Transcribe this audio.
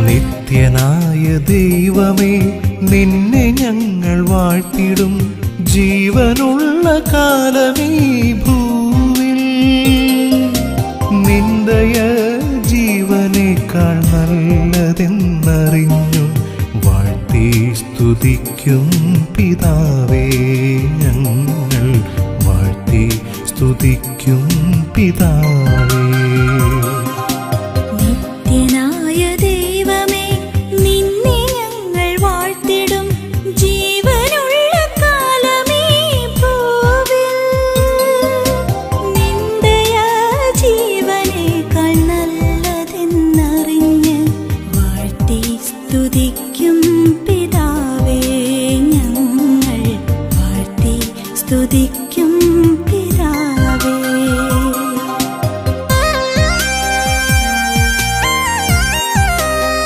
നിത്യനായ ദൈവമേ നിന്നെ ഞങ്ങൾ വാഴ്ത്തിടും ജീവനുള്ള കാലമീ ഭൂവിൽ നിന്ദയ ജീവനേക്കാൾ നല്ലതെന്നറിഞ്ഞു വാഴ്ത്തി സ്തുതിക്കും പിതാവേ ഞങ്ങൾ വാഴ്ത്തി സ്തുതിക്കും പിതാവേ. നിത്യനായ ദൈവമേ നിന്നെ ഞങ്ങൾ വാഴ്ത്തിടും ജീവനുള്ള കാലമീ ഭൂവിൽ നിന്ദയ ജീവനേക്കാൾ നല്ലതെന്നറിഞ്ഞ് വാഴ്ത്തി സ്തുതിക്കും